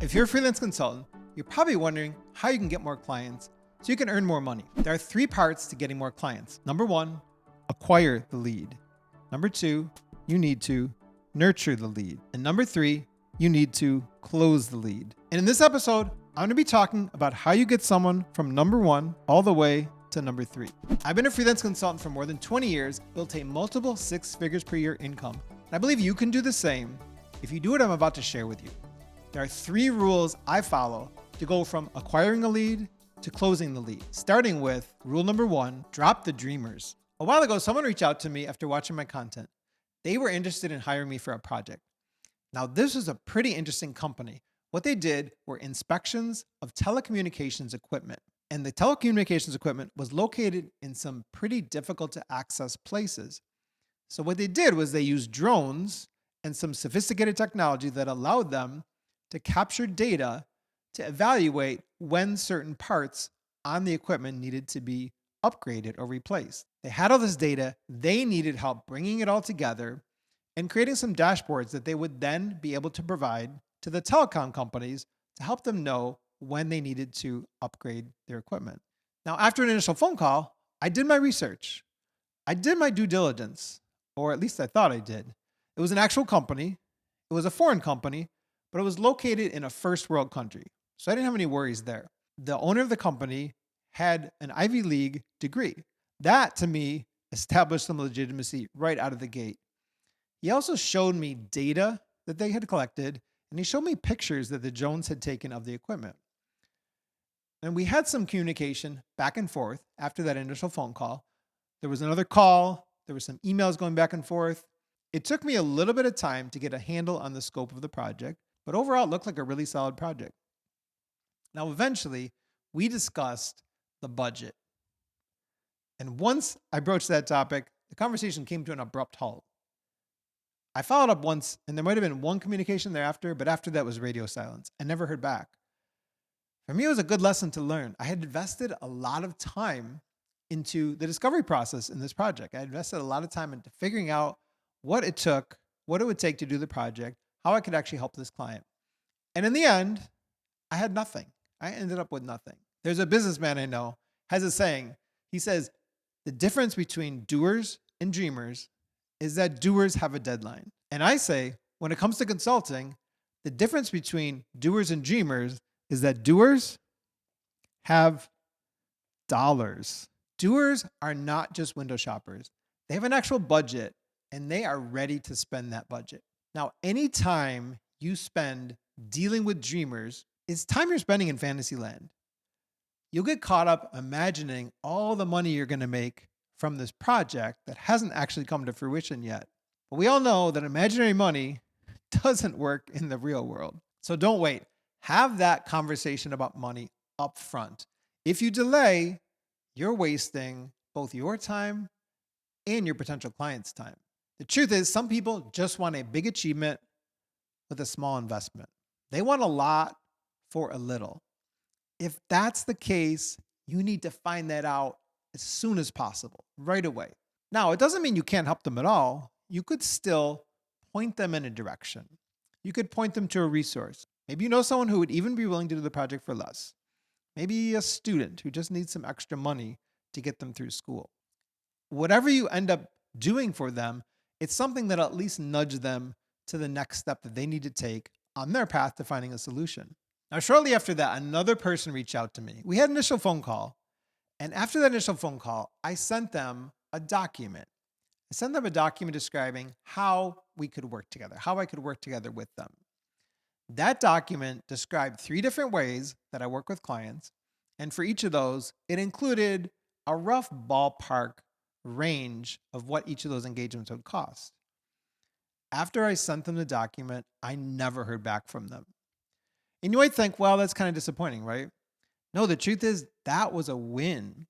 If you're a freelance consultant, you're probably wondering how you can get more clients so you can earn more money. There are 3 parts to getting more clients. Number 1, acquire the lead. Number 2, you need to nurture the lead. And number 3, you need to close the lead. And in this episode, I'm going to be talking about how you get someone from number 1 all the way to number 3. I've been a freelance consultant for more than 20 years, built a multiple 6 figures per year income. And I believe you can do the same if you do what I'm about to share with you. There are 3 rules I follow to go from acquiring a lead to closing the lead. Starting with rule number 1, drop the dreamers. A while ago, someone reached out to me after watching my content. They were interested in hiring me for a project. Now, this was a pretty interesting company. What they did were inspections of telecommunications equipment. And the telecommunications equipment was located in some pretty difficult to access places. So what they did was they used drones and some sophisticated technology that allowed them to capture data to evaluate when certain parts on the equipment needed to be upgraded or replaced. They had all this data. They needed help bringing it all together and creating some dashboards that they would then be able to provide to the telecom companies to help them know when they needed to upgrade their equipment. Now, after an initial phone call, I did my research. I did my due diligence, or at least I thought I did. It was an actual company. It was a foreign company, but it was located in a first world country. So I didn't have any worries there. The owner of the company had an Ivy League degree. That, to me, established some legitimacy right out of the gate. He also showed me data that they had collected, and he showed me pictures that the drones had taken of the equipment. And we had some communication back and forth after that initial phone call. There was another call. There were some emails going back and forth. It took me a little bit of time to get a handle on the scope of the project, but overall it looked like a really solid project. Now, eventually, we discussed the budget. And once I broached that topic, the conversation came to an abrupt halt. I followed up once, and there might have been one communication thereafter, but after that was radio silence. I never heard back. For me, it was a good lesson to learn. I had invested a lot of time into the discovery process in this project. I had invested a lot of time into figuring out what it took, what it would take to do the project, how I could actually help this client. And in the end, I had nothing. I ended up with nothing. There's a businessman I know has a saying. He says, the difference between doers and dreamers is that doers have a deadline. And I say, when it comes to consulting, the difference between doers and dreamers is that doers have dollars. Doers are not just window shoppers. They have an actual budget and they are ready to spend that budget. Now, anytime you spend dealing with dreamers, it's time you're spending in fantasy land. You'll get caught up imagining all the money you're going to make from this project that hasn't actually come to fruition yet. But we all know that imaginary money doesn't work in the real world. So don't wait. Have that conversation about money up front. If you delay, you're wasting both your time and your potential client's time. The truth is, some people just want a big achievement with a small investment. They want a lot for a little. If that's the case, you need to find that out as soon as possible, right away. Now, it doesn't mean you can't help them at all. You could still point them in a direction. You could point them to a resource. Maybe you know someone who would even be willing to do the project for less. Maybe a student who just needs some extra money to get them through school. Whatever you end up doing for them, it's something that at least nudge them to the next step that they need to take on their path to finding a solution. Now, shortly after that, another person reached out to me. We had an initial phone call. And after that initial phone call, I sent them a document. I sent them a document describing how we could work together, how I could work together with them. That document described 3 different ways that I work with clients. And for each of those, it included a rough ballpark range of what each of those engagements would cost. After I sent them the document, I never heard back from them. And you might think, well, that's kind of disappointing, right? No, the truth is that was a win.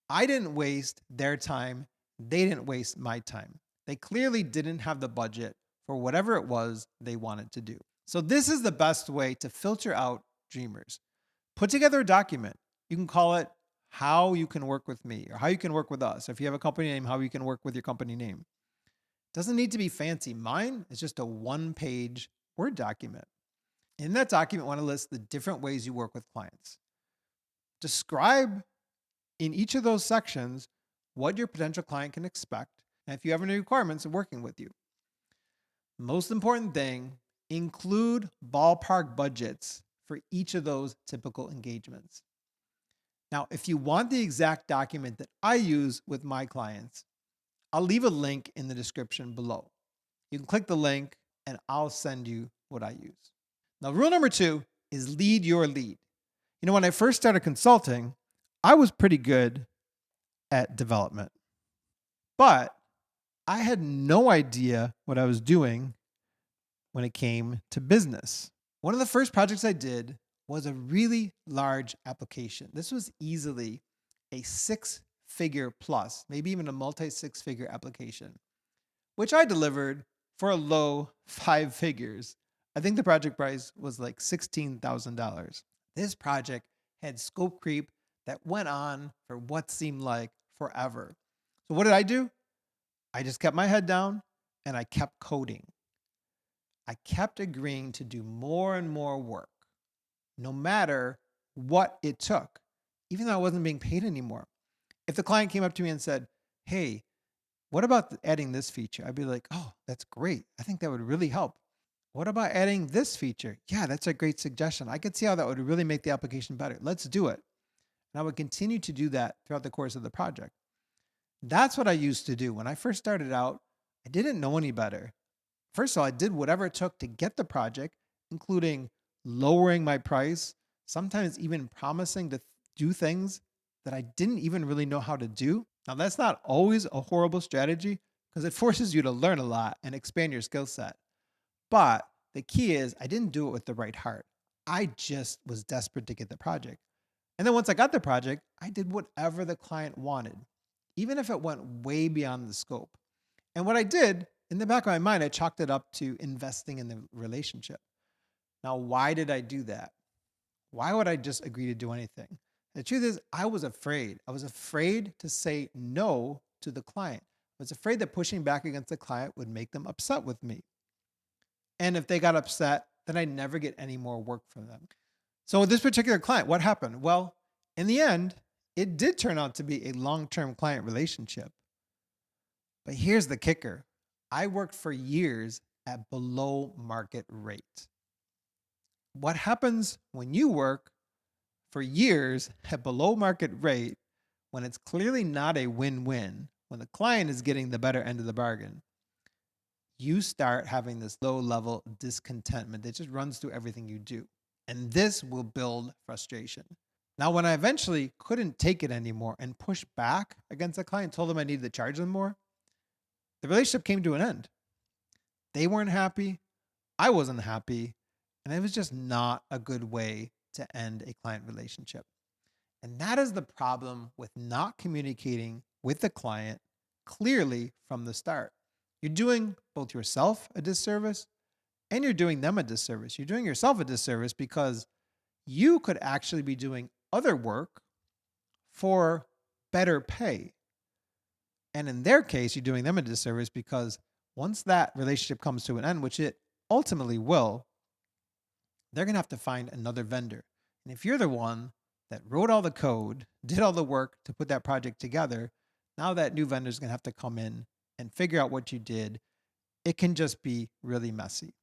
I didn't waste their time. They didn't waste my time. They clearly didn't have the budget for whatever it was they wanted to do. So this is the best way to filter out dreamers. Put together a document. You can call it how you can work with me or how you can work with us. If you have a company name, how you can work with your company name. Doesn't need to be fancy. Mine is just a 1-page Word document. In that document, you want to list the different ways you work with clients. Describe in each of those sections what your potential client can expect and if you have any requirements of working with you. Most important thing, include ballpark budgets for each of those typical engagements. Now, if you want the exact document that I use with my clients, I'll leave a link in the description below. You can click the link and I'll send you what I use. Now, rule number 2 is lead your lead. When I first started consulting, I was pretty good at development, but I had no idea what I was doing when it came to business. One of the first projects I did was a really large application. This was easily a 6-figure plus, maybe even a multi-6-figure application, which I delivered for a low 5 figures. I think the project price was like $16,000. This project had scope creep that went on for what seemed like forever. So what did I do? I just kept my head down and I kept coding. I kept agreeing to do more and more work, no matter what it took, even though I wasn't being paid anymore. If the client came up to me and said, hey, what about adding this feature? I'd be like, oh, that's great. I think that would really help. What about adding this feature? Yeah, that's a great suggestion. I could see how that would really make the application better. Let's do it. And I would continue to do that throughout the course of the project. That's what I used to do. When I first started out, I didn't know any better. First of all, I did whatever it took to get the project, including lowering my price, sometimes even promising to do things that I didn't even really know how to do. Now, that's not always a horrible strategy because it forces you to learn a lot and expand your skill set. But the key is I didn't do it with the right heart. I just was desperate to get the project. And then once I got the project, I did whatever the client wanted, even if it went way beyond the scope. And what I did, in the back of my mind, I chalked it up to investing in the relationship. Now, why did I do that? Why would I just agree to do anything? The truth is, I was afraid. I was afraid to say no to the client. I was afraid that pushing back against the client would make them upset with me. And if they got upset, then I'd never get any more work from them. So with this particular client, what happened? Well, in the end, it did turn out to be a long-term client relationship. But here's the kicker. I worked for years at below market rate. What happens when you work for years at below market rate when it's clearly not a win-win, when the client is getting the better end of the bargain? You start having this low level discontentment that just runs through everything you do. And this will build frustration. Now, when I eventually couldn't take it anymore and pushed back against the client, told them I needed to charge them more, the relationship came to an end. They weren't happy. I wasn't happy. And it was just not a good way to end a client relationship. And that is the problem with not communicating with the client clearly from the start. You're doing both yourself a disservice and you're doing them a disservice. You're doing yourself a disservice because you could actually be doing other work for better pay. And in their case, you're doing them a disservice because once that relationship comes to an end, which it ultimately will, they're going to have to find another vendor. And if you're the one that wrote all the code, did all the work to put that project together, now that new vendor is going to have to come in and figure out what you did. It can just be really messy.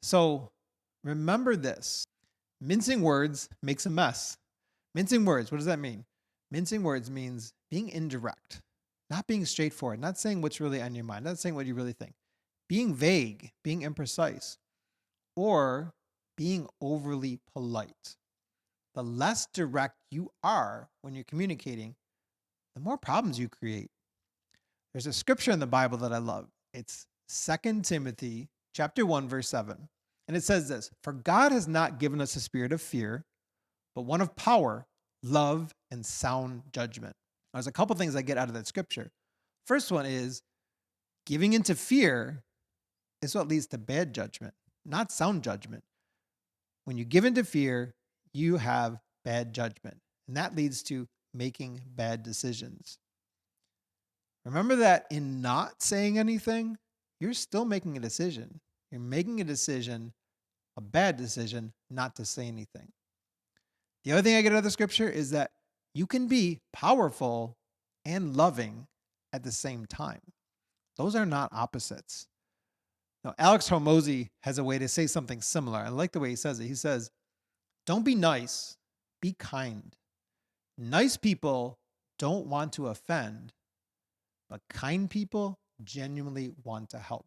So remember this. Mincing words makes a mess. Mincing words, what does that mean? Mincing words means being indirect, not being straightforward, not saying what's really on your mind, not saying what you really think, being vague, being imprecise, or being overly polite. The less direct you are when you're communicating, the more problems you create. There's a scripture in the Bible that I love. It's 2 Timothy chapter 1, verse 7. And it says this, "For God has not given us a spirit of fear, but one of power, love, and sound judgment." There's a couple things I get out of that scripture. First one is giving into fear is what leads to bad judgment, not sound judgment. When you give into fear, you have bad judgment, and that leads to making bad decisions. Remember that in not saying anything, you're still making a decision. You're making a decision a bad decision not to say anything. The other thing I get out of the scripture is that you can be powerful and loving at the same time. Those are not opposites. Now, Alex Hormozy has a way to say something similar. I like the way he says it. He says, don't be nice, be kind. Nice people don't want to offend, but kind people genuinely want to help.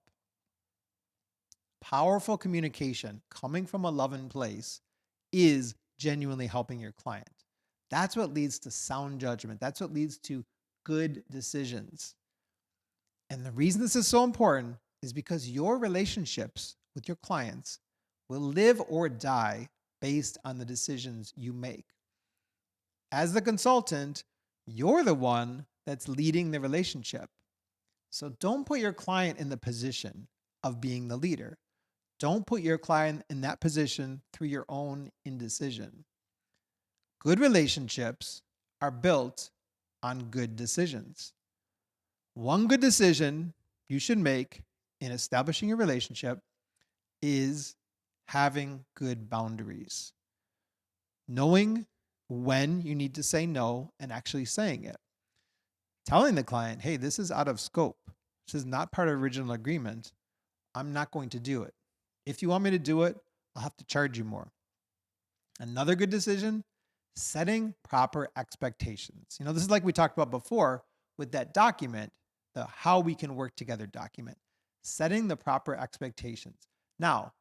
Powerful communication coming from a loving place is genuinely helping your client. That's what leads to sound judgment. That's what leads to good decisions. And the reason this is so important is because your relationships with your clients will live or die based on the decisions you make. As the consultant, you're the one that's leading the relationship. So don't put your client in the position of being the leader. Don't put your client in that position through your own indecision. Good relationships are built on good decisions. One good decision you should make in establishing a relationship is having good boundaries. Knowing when you need to say no and actually saying it. Telling the client, hey, this is out of scope. This is not part of original agreement. I'm not going to do it. If you want me to do it, I'll have to charge you more. Another good decision, setting proper expectations. This is like we talked about before with that document, the how we can work together document. Setting the proper expectations. Now,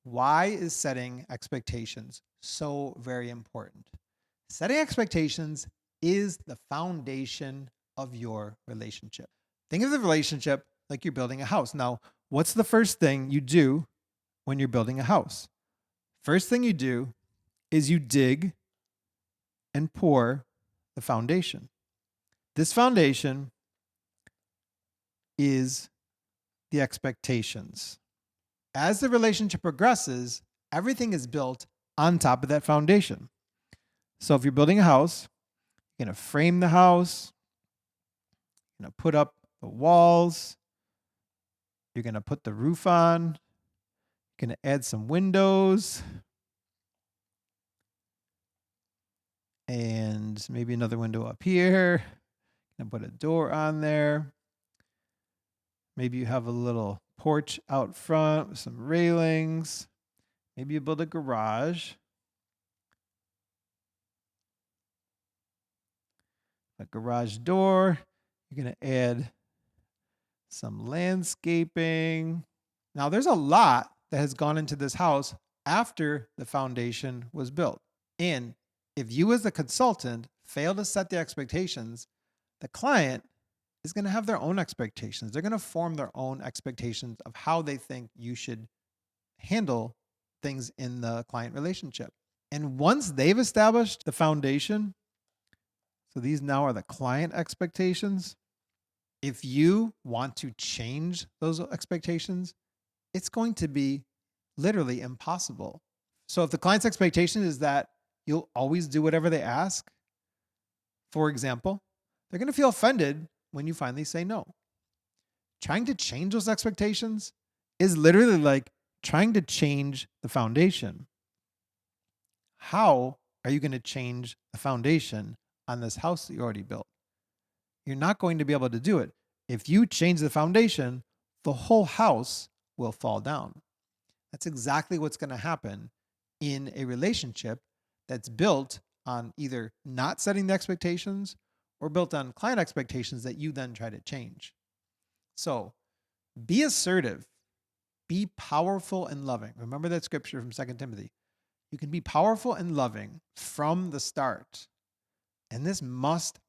why is setting expectations so very important? Setting expectations is the foundation of your relationship. Think of the relationship like you're building a house. Now, what's the first thing you do when you're building a house? First thing you do is you dig and pour the foundation. This foundation is the expectations. As the relationship progresses, everything is built on top of that foundation. So if you're building a house, you're going to frame the house, you're going to put up the walls, you're going to put the roof on, you're going to add some windows, and maybe another window up here, and put a door on there. Maybe you have a little porch out front with some railings. Maybe you build a garage. A garage door. You're going to add some landscaping. Now, there's a lot that has gone into this house after the foundation was built. And if you as a consultant fail to set the expectations, the client is going to have their own expectations. They're going to form their own expectations of how they think you should handle things in the client relationship. And once they've established the foundation, so these now are the client expectations. If you want to change those expectations, it's going to be literally impossible. So if the client's expectation is that you'll always do whatever they ask, for example, they're going to feel offended when you finally say no. Trying to change those expectations is literally like trying to change the foundation. How are you going to change the foundation on this house that you already built? You're not going to be able to do it. If you change the foundation, the whole house will fall down. That's exactly what's going to happen in a relationship that's built on either not setting the expectations or built on client expectations that you then try to change. So be assertive, be powerful and loving. Remember that scripture from 2 Timothy. You can be powerful and loving from the start. And this must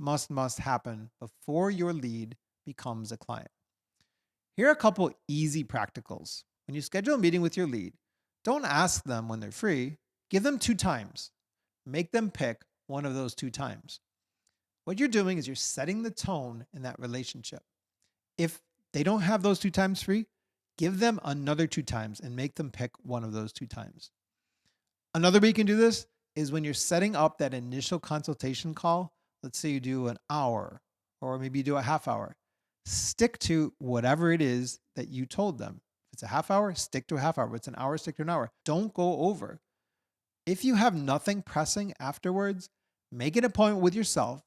happen before your lead becomes a client. Here are a couple easy practicals. When you schedule a meeting with your lead, don't ask them when they're free. Give them 2 times. Make them pick one of those 2 times. What you're doing is you're setting the tone in that relationship. If they don't have those 2 times free, give them another 2 times and make them pick one of those 2 times. Another way you can do this is when you're setting up that initial consultation call. Let's say you do an hour or maybe you do a half hour. Stick to whatever it is that you told them. If it's a half hour, stick to a half hour. If it's an hour, stick to an hour. Don't go over. If you have nothing pressing afterwards, make an appointment with yourself,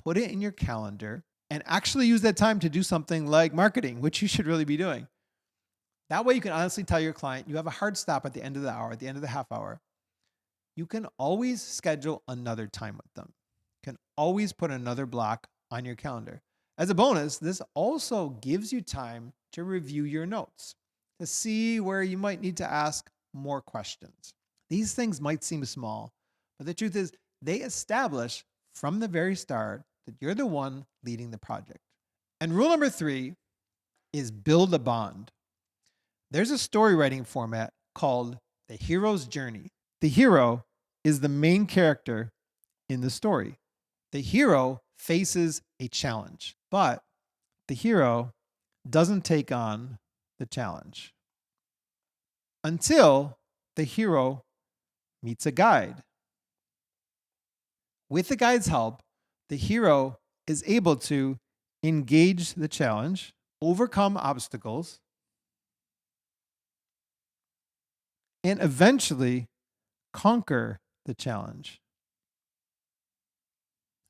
put it in your calendar, and actually use that time to do something like marketing, which you should really be doing. That way you can honestly tell your client you have a hard stop at the end of the hour, at the end of the half hour. You can always schedule another time with them. You can always put another block on your calendar. As a bonus, this also gives you time to review your notes, to see where you might need to ask more questions. These things might seem small, but the truth is they establish from the very start that you're the one leading the project. And rule number 3 is build a bond. There's a story writing format called the hero's journey. The hero is the main character in the story. The hero faces a challenge, but the hero doesn't take on the challenge until the hero meets a guide. With the guide's help, the hero is able to engage the challenge, overcome obstacles, and eventually conquer the challenge.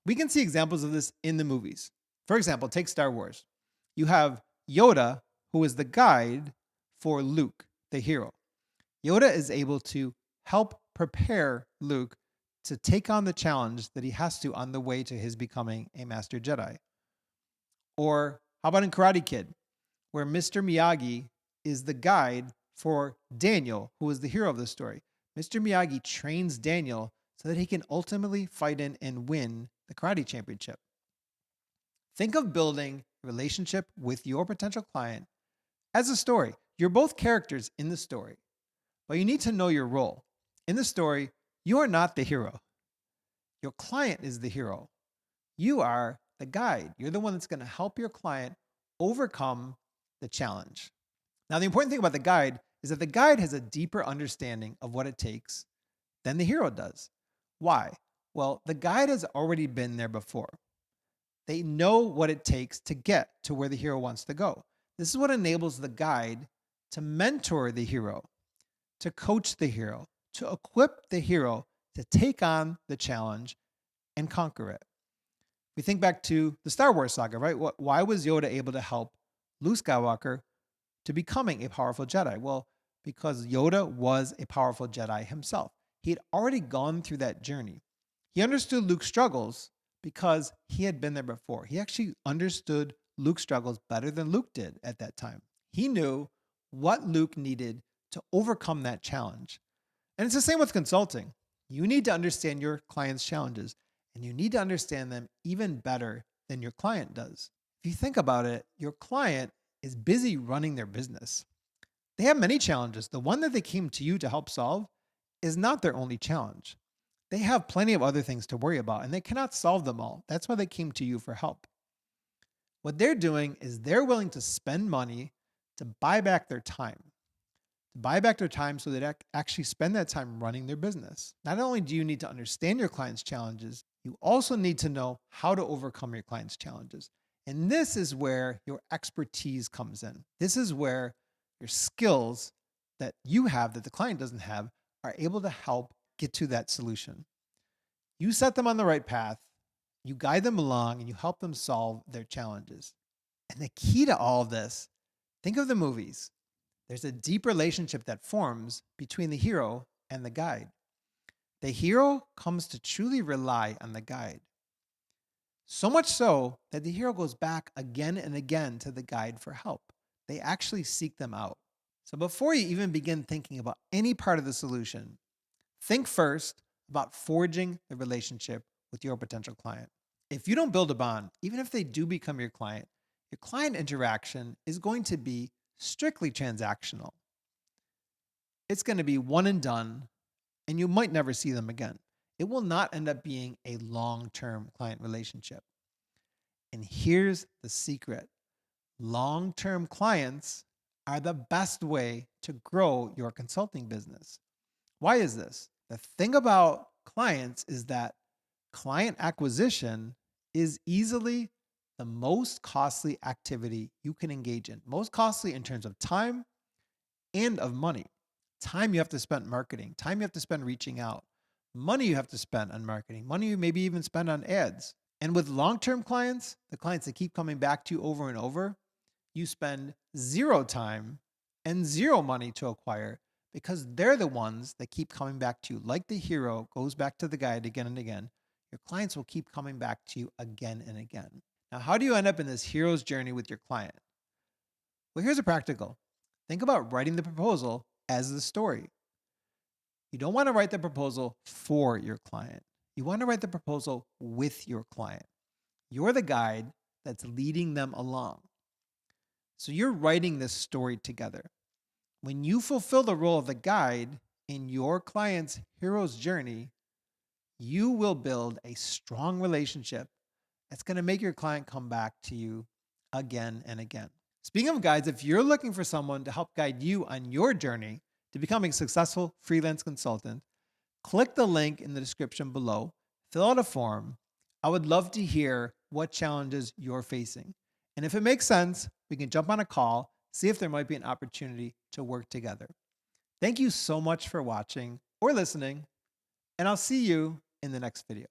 We can see examples of this in the movies. For example, take Star Wars. You have Yoda, who is the guide for Luke, the hero. Yoda is able to help prepare Luke to take on the challenge that he has to on the way to his becoming a Master Jedi. Or how about in Karate Kid, where Mr. Miyagi is the guide for Daniel, who is the hero of the story. Mr. Miyagi trains Daniel so that he can ultimately fight in and win the karate championship. Think of building a relationship with your potential client as a story. You're both characters in the story, but you need to know your role. In the story, you are not the hero. Your client is the hero. You are the guide. You're the one that's going to help your client overcome the challenge. Now, the important thing about the guide is that the guide has a deeper understanding of what it takes than the hero does. Why? Well, the guide has already been there before. They know what it takes to get to where the hero wants to go. This is what enables the guide to mentor the hero, to coach the hero, to equip the hero to take on the challenge and conquer it. We think back to the Star Wars saga, right? Why was Yoda able to help Luke Skywalker to becoming a powerful Jedi? Well, because Yoda was a powerful Jedi himself. He had already gone through that journey. He understood Luke's struggles because he had been there before. He actually understood Luke's struggles better than Luke did at that time. He knew what Luke needed to overcome that challenge. And it's the same with consulting. You need to understand your client's challenges, and you need to understand them even better than your client does. If you think about it, your client is busy running their business. They have many challenges. The one that they came to you to help solve is not their only challenge. They have plenty of other things to worry about, and they cannot solve them all. That's why they came to you for help. What they're doing is they're willing to spend money to buy back their time. To buy back their time so they actually spend that time running their business. Not only do you need to understand your client's challenges, you also need to know how to overcome your client's challenges. And this is where your expertise comes in. This is where your skills that you have that the client doesn't have are able to help get to that solution. You set them on the right path, you guide them along, and you help them solve their challenges. And the key to all of this, think of the movies. There's a deep relationship that forms between the hero and the guide. The hero comes to truly rely on the guide. So much so that the hero goes back again and again to the guide for help. They actually seek them out. So before you even begin thinking about any part of the solution, think first about forging the relationship with your potential client. If you don't build a bond, even if they do become your client interaction is going to be strictly transactional. It's going to be one and done, and you might never see them again. It will not end up being a long-term client relationship. And here's the secret. Long-term clients are the best way to grow your consulting business. Why is this? The thing about clients is that client acquisition is easily the most costly activity you can engage in. Most costly in terms of time and of money. Time you have to spend marketing, time you have to spend reaching out, money you have to spend on marketing, money you maybe even spend on ads. And with long-term clients, the clients that keep coming back to you over and over, you spend zero time and zero money to acquire because they're the ones that keep coming back to you. Like the hero goes back to the guide again and again, your clients will keep coming back to you again and again. Now, how do you end up in this hero's journey with your client? Well, here's a practical. Think about writing the proposal as the story. You don't want to write the proposal for your client. You want to write the proposal with your client. You're the guide that's leading them along. So you're writing this story together. When you fulfill the role of the guide in your client's hero's journey, you will build a strong relationship that's going to make your client come back to you again and again. Speaking of guides, if you're looking for someone to help guide you on your journey to becoming a successful freelance consultant, click the link in the description below, fill out a form. I would love to hear what challenges you're facing. And if it makes sense, we can jump on a call, see if there might be an opportunity to work together. Thank you so much for watching or listening, and I'll see you in the next video.